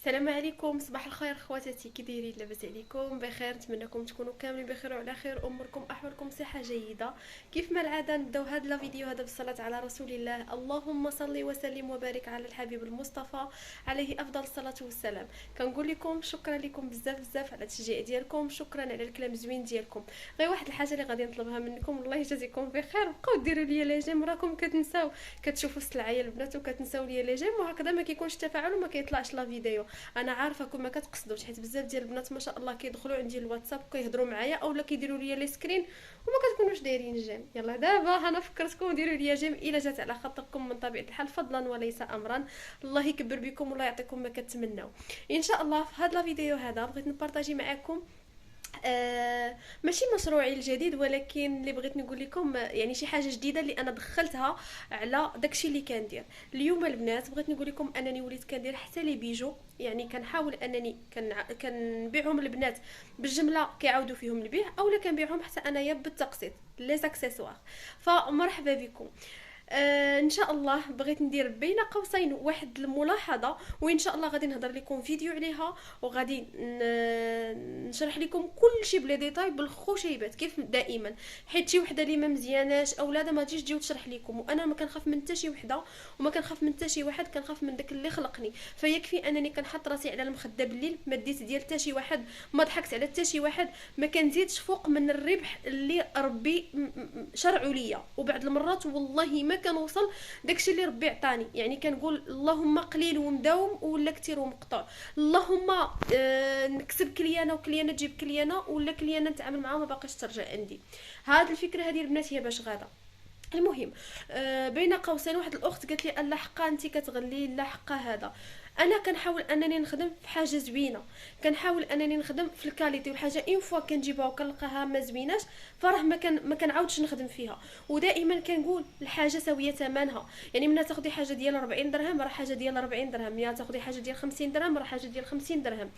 السلام عليكم، صباح الخير خواتاتي. كي دايرين؟ لاباس عليكم؟ بخير، نتمنىكم تكونوا كاملين بخير وعلى خير، اموركم احوالكم صحه جيده. كيف ما العاده نبداو هذا الفيديو هذا بالصلاه على رسول الله. اللهم صل وسلم وبارك على الحبيب المصطفى عليه افضل الصلاه والسلام. كنقول لكم شكرا لكم بزاف بزاف على التشجيع ديالكم، شكرا على الكلام الزوين ديالكم. غير واحد الحاجه اللي غادي نطلبها منكم، الله يجازيكم بخير، بقاو ديروا لي لي جيم، راكم كتنساو كتشوفوا السلعه يا البنات وكتنساو لي لي جيم، وهكذا ما كيكونش تفاعل وما كيطلعش لا فيديو. انا عارفه كون ما كتقصدوش، حيت بزاف ديال البنات ما شاء الله كيدخلوا عندي الواتساب وكيهضروا معايا اولا كيديروا لي لي سكرين وما كتكونوش دايرين جيم. يلا دابا انا فكرتكم ديروا لي جيم الا جات على خاطركم، من طبيعه الحال فضلا وليس امرا. الله يكبر بكم والله يعطيكم ما كتمناو. ان شاء الله في هذا الفيديو هذا بغيت نبارطاجي معكم ماشي مشروعي الجديد، ولكن اللي بغيت نقول لكم يعني شي حاجه جديده اللي انا دخلتها على داكشي اللي كندير اليوم البنات. بغيت نقول لكم انني وليت كندير حتى لي بيجو، يعني كنحاول انني كنبيعهم البنات بالجمله كيعاودوا فيهم البيع، اولا كنبيعهم حتى انايا بالتقسيط لي زاكسيسوار. فمرحبا بكم. ان شاء الله بغيت ندير بين قوسين واحد الملاحظه، وان شاء الله غادي نهضر لكم فيديو عليها، وغادي نشرح لكم كل شيء بلي ديتاي بالخشيبات كيف دائما، حيت شي وحده اللي ما مزياناش اولاده ما تجيش تجي وتشرح لكم، وانا ما كنخاف من حتى شي وحده وما كنخاف من حتى شي واحد، كنخاف من داك اللي خلقني. فيكفي انني كنحط راسي على المخده بالليل، ما ديت ديال حتى شي واحد، ما ضحكت على حتى شي واحد، ما كنزيدش فوق من الربح اللي ربي شرعوا ليا. وبعد المرات والله ما كنوصل داكشي اللي ربي عطاني، يعني كنقول اللهم قليل ومداوم ولا كثير ومقطوع. اللهم نكسب كليانه وكليانه تجيب كليانه، ولا كليانه نتعامل معاها ما باقيش ترجع عندي. هاد الفكره هذه البنات هي باش غاده. المهم بين قوسين واحد الاخت قالت لي الا حقا انت كتغلي، لا حقا هذا. انا كنحاول انني نخدم في حاجه زوينه، كنحاول انني نخدم في الكاليتي، والحاجه اون فوا كنجيبها وكنلقاها ما زويناش فراه ما كنعاودش نخدم فيها. ودائما كنقول الحاجه ساويه ثمنها، يعني ملي تاخدي حاجه ديال 40 درهم راه حاجه ديال 40 درهم، ملي تاخدي حاجه ديال 50 درهم راه حاجه ديال 50 درهم.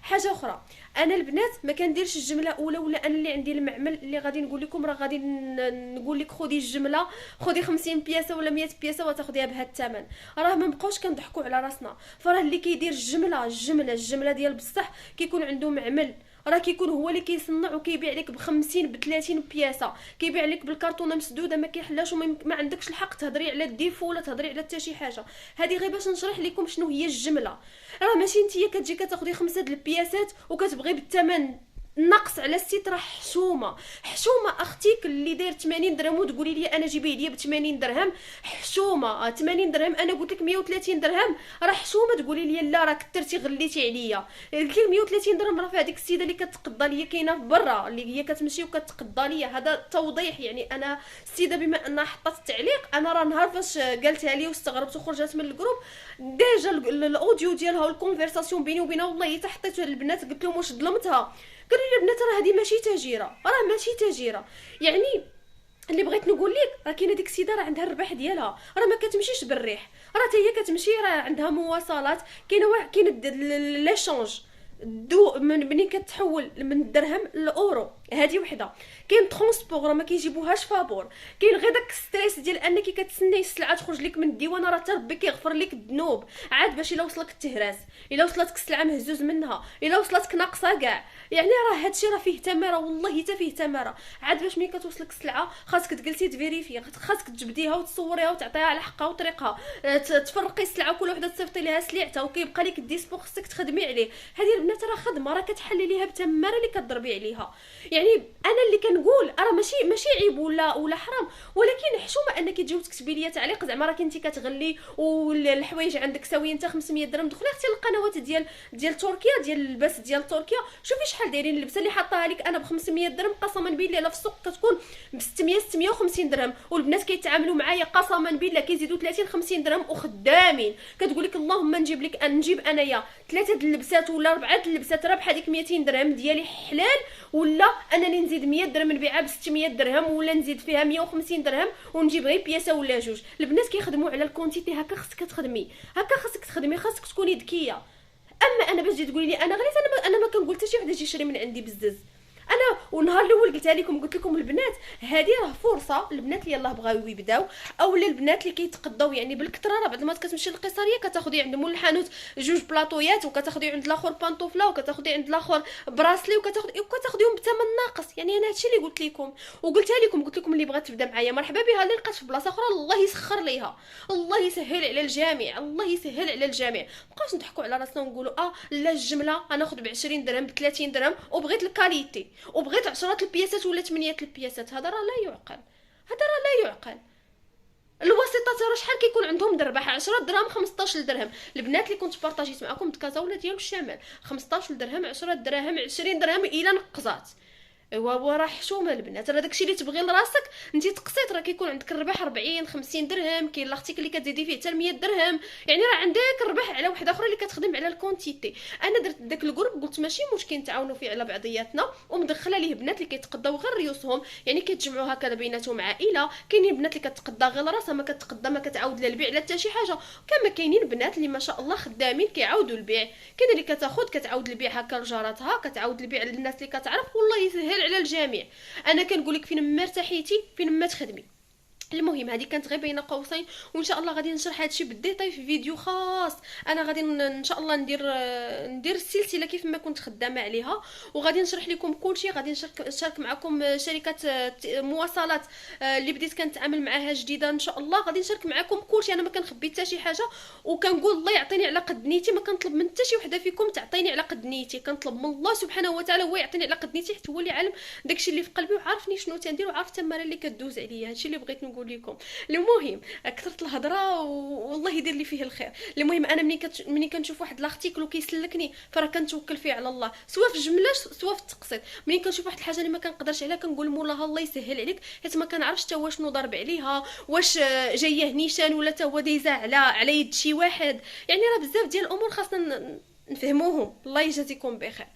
حاجه اخرى، انا البنات ما كنديرش الجمله اولى، ولا انا اللي عندي المعمل اللي غادي نقول لكم راه غادي نقول لك خدي الجمله، خدي 50 بياسه ولا 100 بياسه وتاخديها بهذا الثمن. راه ما نبقاوش كنضحكوا على راسنا. فراه اللي كيدير الجمله ديال بصح كيكون عنده معمل، راه كيكون هو اللي كيصنع وكيبيع لك ب50 ب30 بياسه، كيبيع لك بالكرتونه مسدوده ما كيحلاش، وما عندكش الحق تهضري على الديفو ولا تهضري على حتى شي حاجه. هذه غير باش نشرح لكم شنو هي الجمله. راه ماشي نتيا كتجي كتاخدي 5 د البياسات وكتبغي بالثمن نقص على السيت، راه حشومه اختيك اللي داير 80 درهم وتقولي لي انا جيبيه لي ب 80 درهم. حشومه 80 درهم، انا قلت لك 130 درهم، راه حشومه تقولي لي لا راه كثرتي غليتي عليا. قلت لك 130 درهم راه في هذيك السيده اللي كتقضى ليا كاينه برا، اللي هي كتمشي وكتقضى ليا. هذا توضيح، يعني انا السيده بما انها حطت التعليق، انا راه نهار فاش قالتها لي واستغربت وخرجت من الجروب ديجا الاوديو ديالها والكونفرساسيون بيني وبينها، والله حتى حطيته للبنات قلت لهم واش ظلمتها. قالوا لي البنات راه هذه ماشي تاجيره، راه ماشي تاجيره. يعني اللي بغيت نقول لك راه كاينه ديك السيده راه عندها الربح ديالها، راه ما كتمشيش بالريح، راه حتى هي كتمشي راه عندها مواصلات. كاينه واحد كاين لاشونج من ملي كتحول من الدرهم للاورو، هذه وحده. كاين ترونسبور راه ما كيجيبوهاش فابور. كاين غير داك ستريس ديال انك كتسناي السلعه تخرج لك من الديوانه، راه حتى ربي كيغفر لك الذنوب عاد باش الا وصلك التهراس، الا وصلتك السلعه مهزوز منها، الا وصلتك ناقصه كاع. يعني راه هادشي راه فيه تماره، والله حتى فيه تماره. عاد باش ملي كتوصلك السلعه خاصك تجلسي تفيريفي، خاصك تجبديها وتصوريها وتعطيها على حقها وطريقها، تفرقي السلعه كل وحده تصيفطي لها سلعتها، وكيبقى لك الديسبو خاصك تخدمي عليه. هذه البنات راه خدمه، راه كتحلي ليها بتماره اللي كتضربي عليها. يعني انا اللي كنقول راه ماشي عيب ولا حرام، ولكن حشومه انك تجي وتكتبي لي تعليق زعما راك انت كتغلي والحوايج عندك ساويه انت 500 درهم. دخلي اختي القنوات ديال تركيا، ديال اللباس ديال تركيا، شوفي شحال دايرين اللبسه اللي حاطاها لك انا ب 500 درهم، قسما بالله لا في السوق كتكون ب 600 650 درهم. والبنات كيتعاملوا معايا قسما بالله كيزيدوا 30 50 درهم وخدامين. كتقول لك اللهم نجيب انايا 3 د اللبسات ولا 4 د اللبسات راه بحال ديك 200 درهم ديالي حلال، ولا انني نزيد 100 درهم نبيعها ب 600 درهم، ولا نزيد فيها 150 درهم ونجيب غير بياسه ولا جوج. البنات كيخدموا على الكونتيتي، هكا خصك تخدمي، هكا خصك تخدمي، خاصك تكوني ذكيه. اما انا باش تجي تقولي لي انا غليت، انا ما كنقول حتى شي وحده تجي تشري من عندي بزز. انا انا ونهار الاول قلتها لكم، قلت لكم البنات هذه راه فرصه، البنات اللي يلاه بغاو يبداو اولا البنات اللي كيتقضاو يعني بالكثره، راه بعد ما كتمشي للقيصريه كتاخدي عند مول الحانوت جوج بلاطويات، وكتاخدي عند الاخر بانطوفلا، وكتاخدي عند الاخر براسلي، وكتاخديهم بثمن ناقص. يعني انا هادشي اللي قلت لكم وقلتها لكم، قلت لكم اللي بغات تبدا معايا مرحبا بها، اللي لقات في بلاصه اخرى الله يسخر ليها، الله يسهل على الجميع، الله يسهل على الجميع. مابقاوش نضحكوا على راسنا ونقولوا لا الجمله انا ناخذ ب 20 درهم ب 30 درهم وبغيت الكاليتي وبغيت 10 البياسات ولا 8 البياسات. هذا راه لا يعقل، هذا راه لا يعقل. الوسيطات راه شحال كيكون عندهم دربح 10 درهم 15 درهم. البنات اللي كنت بارطاجيت معكم كازا ولا ديال الشمال 15 درهم 10 دراهم 20 درهم الى نقزات. ايوا راه حشومه البنات، راه داكشي اللي تبغي لراسك انت تقسيط، راه كيكون عندك الربح 40 50 درهم، كاين لاختك اللي كتزيدي فيه حتى 100 درهم، يعني راه عندك الربح على واحده اخرى اللي كتخدم على الكونتيتي. انا درت داك الجروب قلت ماشي مشكل نتعاونوا فيه على بعضياتنا، ومدخله ليه بنات اللي كيتقداو غير ريوسهم، يعني كيتجمعوا هكذا بيناتهم عائله. كاينين بنات اللي كتقدا غير راسها، ما كتقدا ما كتعاود لا البيع لا حتى شي حاجه، كما كاينين بنات اللي ما شاء الله خدامين كيعاودوا البيع. كاين اللي كتاخذ كتعاود البيع هكا لجاراتها، كتعاود البيع للناس اللي كتعرف، والله يسهل على الجميع. انا كنقول لك فين ما ارتحيتي فين ما تخدمي. المهم هذه كانت غير بين قوسين، وان شاء الله غادي نشرح هادشي بالديتاي في فيديو خاص. انا غادي ان شاء الله ندير السلسله كيف ما كنت خدامه عليها، وغادي نشرح لكم كلشي. غادي نشارك معكم شركات مواصلات اللي بديت كنتعامل معاها جديده ان شاء الله. غادي نشارك معكم كلشي، انا ما كنخبي حتى شي حاجه، وكنقول الله يعطيني على قد نيتي. ما كنطلب من حتى شي وحده فيكم تعطيني على قد نيتي، كنطلب من الله سبحانه وتعالى هو يعطيني على قد نيتي، حيت هو اللي عالم داكشي اللي في قلبي وعارفني شنو تندير وعارف التماره اللي كدوز عليا. هادشي اللي بغيت نقول لكم. المهم كثرت الهضره والله يدير لي فيه الخير. المهم انا ملي كنشوف واحد لارتيكل وكيسلكني فراه كنتوكل فيه على الله، سواء في الجمله سواء في التقسيط. ملي كنشوف واحد الحاجه اللي ما كنقدرش عليها كنقول مولاها الله يسهل عليك، حيت ما كنعرفش حتى هو شنو ضرب عليها، واش جايه نيشان ولا حتى هو دايزه على يد شي واحد. يعني راه بزاف ديال الامور خاصنا نفهموهم. الله يجازيكم بخير.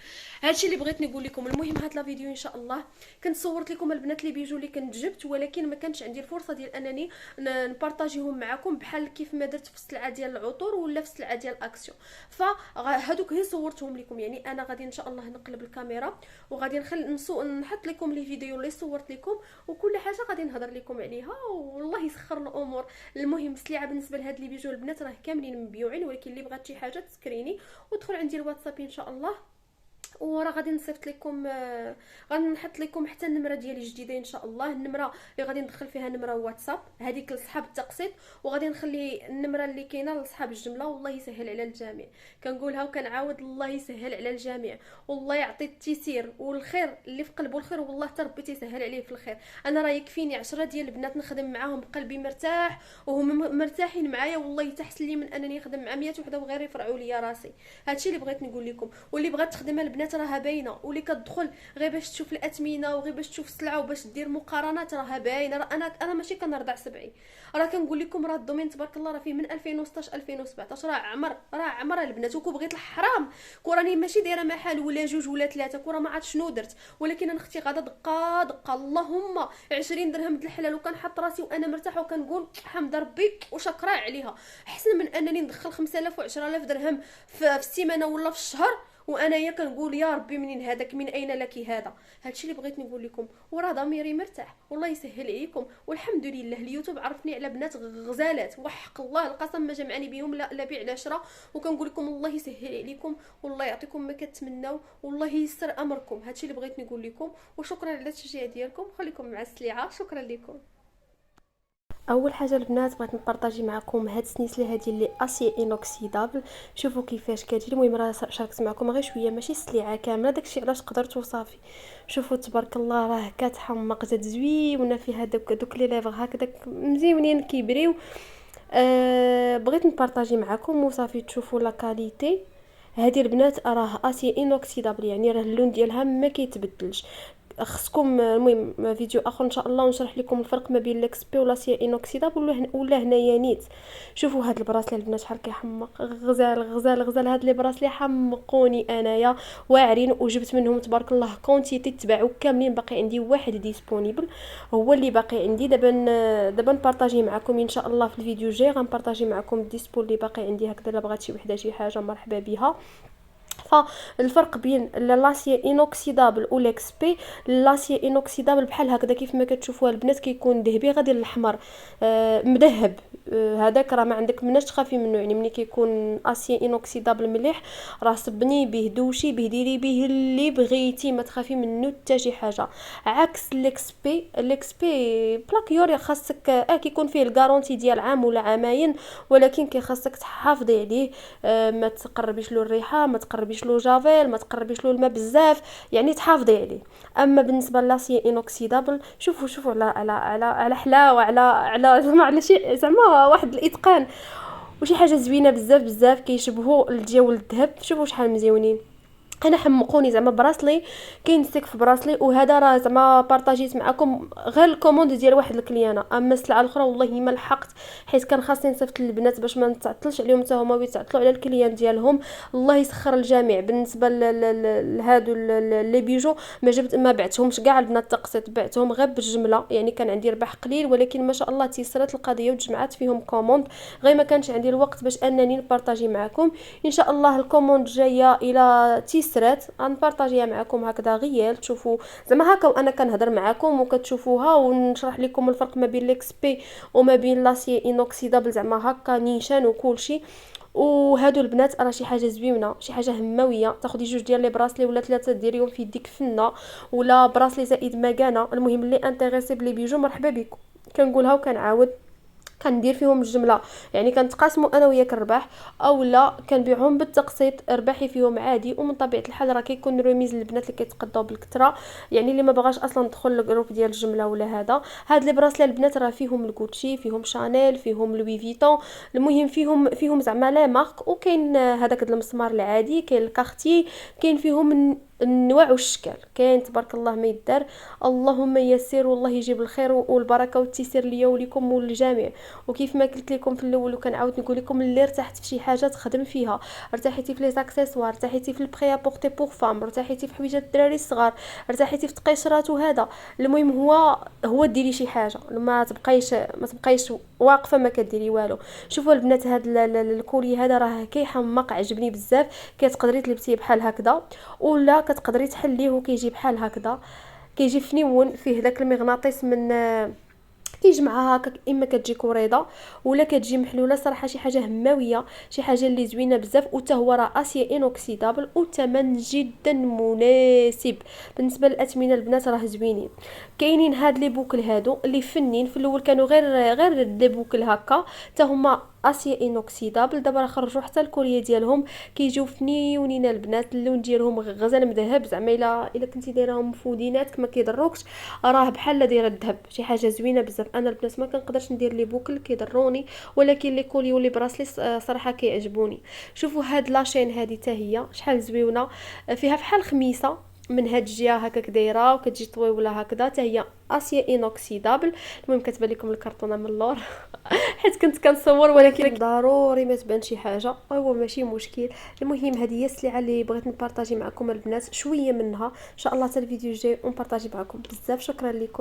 هادشي اللي بغيت نقول لكم. المهم هاد لا فيديو ان شاء الله كنت صورت لكم البنات اللي بيجوا اللي كنت جبت، ولكن ما كانش عندي الفرصه ديال انني نبارطاجيهم معكم بحال كيف ما درت في السلعه ديال العطور ولا في السلعه ديال الاكسيون. فهادوك هي صورتهم لكم. يعني انا غادي ان شاء الله نقلب الكاميرا وغادي نحط لكم لي فيديو اللي صورت لكم، وكل حاجه غادي نهضر لكم عليها والله يسخر الامور. المهم السلعه بالنسبه لهاد اللي بيجوا البنات راه كاملين مبيوعين، ولكن اللي بغات شي حاجه تسكريني ودخل عندي الواتساب ان شاء الله، وراه غادي نصيفط لكم غادي نحط لكم حتى النمره ديالي الجديده ان شاء الله. النمره اللي غادي ندخل فيها نمره واتساب هذيك لصحاب التقسيط، وغادي نخلي النمره اللي كاينه لصحاب الجمله. والله يسهل على الجميع، كنقولها وكنعاود الله يسهل على الجميع، والله يعطي التيسير والخير اللي في قلبه الخير، والله حتى ربي تيسهل عليه في الخير. انا راه يكفيني 10 ديال البنات نخدم معاهم بقلبي مرتاح وهم مرتاحين معايا، والله تحسن لي من انني نخدم مع 100 وحده وغير يفرعوا لي راسي. هادشي اللي بغيت نقول لكم. واللي بغات تخدم البنات راها باينه، واللي كتدخل غير باش تشوف الاثمنه وغير باش تشوف السلعه وباش دير مقارنات راها باينه. انا ماشي كنرضع سبعي، راه كنقول لكم راه الدومين تبارك الله راه فيه من 2016 2017 راه عمر البنات. وكو بغيت الحرام كوراني ماشي دايره محل ولا جوج ولا ثلاثه، كره ما عرفت شنو درت، ولكن انا اختي غادا دقه اللهم 20 درهم د الحلال، وكنحط راسي وانا مرتاحه وكنقول حمد ربي وشكرا عليها، احسن من انني ندخل 5000 و10000 درهم في السيمانه ولا في الشهر وانايا كنقول يا ربي منين هذاك، من اين لك هذا. هادشي اللي بغيت نقول لكم، وراه ضميري مرتاح والله يسهل عليكم. والحمد لله اليوتيوب عرفني على بنات غزالات، وحق الله القسم ما جمعني بهم لا بيع لا شراء. وكنقول لكم الله يسهل عليكم والله يعطيكم ما كتمناو والله ييسر امركم. هادشي اللي بغيت نقول لكم، وشكرا على التشجيع ديالكم. خليكم مع السلعه، شكرا لكم. اول حاجه البنات بغيت نبارطاجي معكم هاد السنيسله هادي اللي اسي انوكسيدابل. شوفوا كيفاش كتجي. المهم راه شاركت معكم غير شويه ماشي السلعه كامله، داكشي علاش قدرت وصافي. شوفوا تبارك الله راه كتحمق جات زوينه فيها دوك لي ليفر هكذا مزيونين كيبريو. بغيت نبارطاجي معكم وصافي. تشوفوا لا كاليتي هذه البنات راه اسي انوكسيدابل، يعني راه اللون ديالها ما كيتبدلش. خصكم المهم فيديو اخر ان شاء الله ونشرح لكم الفرق ما بين الاكس بي والاسيا انوكسيدابل ولا هنايا نيت. شوفوا هاد البراسلي البنات شحال كيحمق، غزال هاد لي براسلي حمقوني انايا واعرين، وجبت منهم تبارك الله كونتيتي تباعوا كاملين. باقي عندي واحد ديسپونيبل هو اللي باقي عندي. دابا نبارطاجي معكم ان شاء الله في الفيديو الجاي، غنبارطاجي معكم الديسبو اللي باقي عندي هكذا. الا بغات شي وحده شي حاجه مرحبا بها. فالفرق بين لاسي انوكسيدابل و ليكس بي، لاسي انوكسيدابل بحال هكذا كيف ما كتشوفوها البنات كيكون ذهبي غادي للاحمر مذهب. هذاك راه ما عندك مناش تخافي منه، يعني ملي كيكون اسي انوكسيدابل مليح راه صبني به دوشي به ديري به اللي بغيتي ما تخافي منه حتى شي حاجه. عكس ليكس بي، ليكس بي بلاكيور خاصك كيكون فيه الكارونتي ديال عام ولا عامين، ولكن كيخاصك تحافظي عليه. ما تقربيش له الريحه، ما تقربيش له جافيل، ما تقربيش له الماء بزاف، يعني تحافظي عليه. اما بالنسبه للاسي انوكسيدابل شوفوا على حلاوه، على زعما على شي زعما واحد الاتقان وشي حاجه زوينه بزاف بزاف، كيشبهوا الديول الذهب. شوفوا شحال مزيونين. انا حمقوني زعما براسلي، كاين ستيك في براسلي، وهذا راه زعما بارطاجيت معكم غير الكوموند ديال واحد الكليانه. اما السلعه الاخرى والله ما لحقت، حيت كان خاصني نصيفط للبنات باش ما نتعطلش عليهم حتى هما ويتعطلوا على الكليان ديالهم. الله يسخر الجميع. بالنسبه لهادو لي بيجو ما بعتهمش كاع البنات التقسيط، بعتهم غير بالجمله، يعني كان عندي ربح قليل ولكن ما شاء الله تيسرت القضيه وتجمعات فيهم كوموند، غير ما كانش عندي الوقت باش انني نبارطاجي معكم. ان شاء الله الكوموند جايه الى سرات غنبارطاجيها معكم هكذا غيال تشوفوا زعما هكا وانا كنهضر معكم وكتشوفوها، ونشرح لكم الفرق ما بين ليكس بي وما بين لاسي انوكسيدابل زعما هكا نيشان وكلشي. وهادو البنات راه شي حاجه زوينه، شي حاجه همويه. تاخدي جوج ديال لي براسلي ولا ثلاثه ديريهم في يديك فنه، ولا براسلي زائد مكانه. المهم اللي انتريسي بلي بيجو مرحبا بكم، كنقولها وكنعاود كندير فيهم الجمله، يعني كنتقاسموا انا وياك الربح، اولا كنبيعهم بالتقسيط ربحي فيهم عادي. ومن طبيعه الحال راه كيكون روميز للبنات اللي كيتقداو بالكثره، يعني اللي ما بغاش اصلا تدخل للجروب ديال الجمله ولا هذا. هاد لي براسلي البنات راه فيهم الغوتشي، فيهم شانيل، فيهم لوي فيتون، المهم فيهم زعما لا مارك. وكاين هذاك المسمار العادي، كاين الكارتي، كاين فيهم النوع والشكل، كاين تبارك الله ما يدار. اللهم يسر والله يجيب الخير والبركه والتيسير ليا وليكم وللجميع. وكيف ما قلت لكم في الاول وكنعاود نقول لكم، اللي ارتحت في شي حاجه تخدم فيها، ارتحيتي في لي زاكسيسوار، ارتحيتي في البري ابورتي بور فام، ارتحيتي في حويجات الدراري الصغار، ارتحيتي في تقيشرات وهذا، المهم هو ديري شي حاجه، ما تبقايش واقفه ما كديري والو. شوفوا البنات هاد الكولي هذا راه كيحمق، عجبني بزاف. كتقدري تلبسيه بحال هكذا، ولا كتقدري تحليه وكيجي بحال هكذا، كيجي فنيون فيه داك المغناطيس من كيجمعها هكا، اما كتجي كوريضه ولا كتجي محلوله. صراحه شي حاجه هماويه، شي حاجه اللي زوينه بزاف. وتا هو راه اسي انوكسيدابل وثمن جدا مناسب. بالنسبه للاثمنه البنات راه زوينين. كاينين هاد لي بوكل هادو اللي فنين، في الاول كانوا غير دي بوكل هكا، حتى هما اسي انوكسيدابل. دابا راه خرجوا حتى الكوريه ديالهم كيجيو فنيونين البنات، اللون ديالهم غزال مذهب، زعما الا كنتي دايرهم فودينات ما كيضروكش، راه بحال دايره الذهب. شي حاجه زوينه بزاف. انا البنات ما كنقدرش ندير لي بوكل كيضروني، ولكن لي كولي ولي براسلي صراحه كيعجبوني. شوفوا هاد لاشين هذه حتى هي شحال زوينه، فيها بحال خميسه من هاد الجهه هكاك دايره وكتجي طويوله هكذا، حتى هي اسيا انوكسيدابل. المهم كتبان لكم الكرتونه من اللور حيت كنت كنصور، ولكن ضروري ما تبان شي حاجه، هو ماشي مشكل. المهم هذه هي السلعه اللي بغيت نبارطاجي معكم البنات شويه منها، ان شاء الله حتى الفيديو الجاي ونبارطاجي معكم بزاف. شكرا لكم.